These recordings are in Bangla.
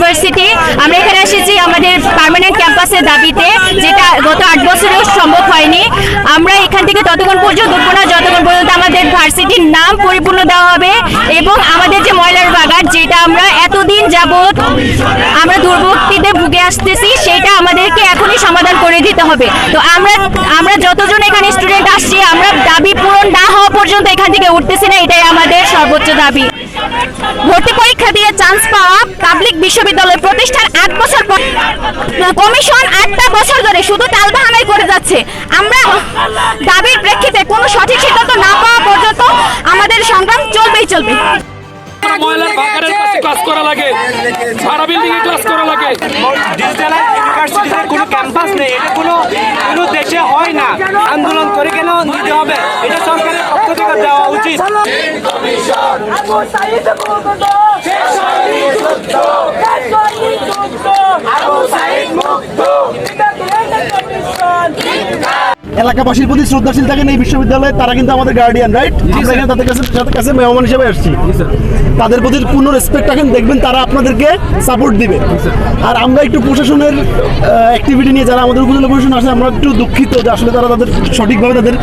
ইউনিভার্সিটি। আমরা এখানে এসেছি আমাদের পার্মানেন্ট ক্যাম্পাসের দাবিতে, যেটা গত 8 বছরেও সম্ভব হয়নি। আমরা এখান থেকে ততক্ষণ পর্যন্ত উঠবো না যতক্ষণ পর্যন্ত আমাদের ভার্সিটির নাম পরিপূর্ণ দেওয়া হবে এবং আমাদের যে ময়লার বাগান, যেটা আমরা এতদিন যাবৎ আমরা দুর্ভোগটিতে ভুগে আসতেছি, সেটা আমাদেরকে এখনই সমাধান করে দিতে হবে। তো আমরা যতজন এখানে স্টুডেন্ট আসছি, আমরা দাবি পূরণ না হওয়া পর্যন্ত এখান থেকে উঠতেছি না, এটাই আমাদের সর্বোচ্চ দাবি। ভর্তি পরীক্ষা দিয়ে চান্স পাওয়া পাবলিক বিশ্ববিদ্যালয় প্রতিষ্ঠার 8 বছর পর কমিশন 8টা বছর ধরে শুধু টালবাহানাই করে যাচ্ছে। আমরা দাবির প্রেক্ষিতে কোনো সঠিক সিদ্ধান্ত না পাওয়া পর্যন্ত আমাদের সংগ্রাম চলবে। ময়লার বাগানের কাছে ক্লাস করা লাগে, সারা বিল্ডিং এ ক্লাস করা লাগে। ডিজিটাল ইউনিভার্সিটিতে কোনো ক্যাম্পাস নেই, এটা কোনো দেশে হয় না। আন্দোলন করে কেন নিতে হবে? এটা সরকারের পক্ষ থেকে দেওয়া উচিত। এলাকাবাসীর প্রতি শ্রদ্ধাশীল থাকেন এই বিশ্ববিদ্যালয়ে, তারা কিন্তু আমাদের গার্ডিয়ান, রাইট? আমরা এখানে তাদের কাছে মেহমান হিসেবে আসছি, তাদের প্রতি পূর্ণ রেসপেক্ট রাখেন, দেখবেন তারা আপনাদেরকে সাপোর্ট দিবে। আর আমরা একটু প্রশাসনের অ্যাক্টিভিটি নিয়ে, যারা আমাদের উপজেলা প্রশাসন আছে, আমরা একটু দুঃখিত যে আসলে তারা তাদের সঠিকভাবে তাদের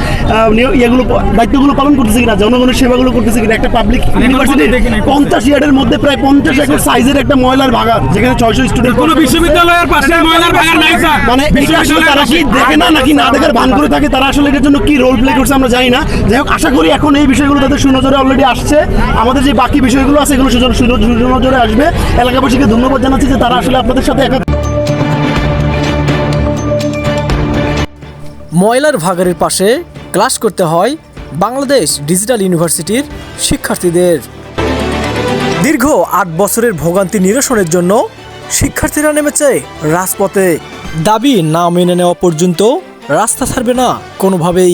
দায়িত্বগুলো পালন করতেছে কিনা, জনগণের সেবাগুলো করতেছে কিনা। একটা পাবলিক ইউনিভার্সিটি 50 ইয়ার্ডের মধ্যে প্রায় 50 একর সাইজের একটা ময়লার বাগান, যেখানে 600 স্টুডেন্ট। কোনো বিশ্ববিদ্যালয়ের পাশে ময়লার বাগান নাই স্যার। মানে এটা আসলে তারা কি দেখে না নাকি না দেখার ভান করে থাকে, তারা আসলে এটার জন্য কি রোল প্লে করছে আমরা জানি না। যাই হোক, আশা করি এখন এই বিষয়গুলো তাদের সুনজরে অলরেডি আসছে। আমাদের যে বাকি বিষয়গুলো আছে এগুলো সুনজরে আসবে। এলাকাবাসীকে ধন্যবাদ জানাচ্ছি যে তারা আসলে আপনাদের সাথে ময়লার ভাগাড়ের পাশে ক্লাস করতে হয় বাংলাদেশ ডিজিটাল ইউনিভার্সিটির শিক্ষার্থীদের। দীর্ঘ 8 বছরের ভোগান্তি নিরসনের জন্য শিক্ষার্থীরা নেমেছে রাজপথে। দাবি না মেনে নেওয়া পর্যন্ত রাস্তা ছাড়বে না কোনোভাবেই।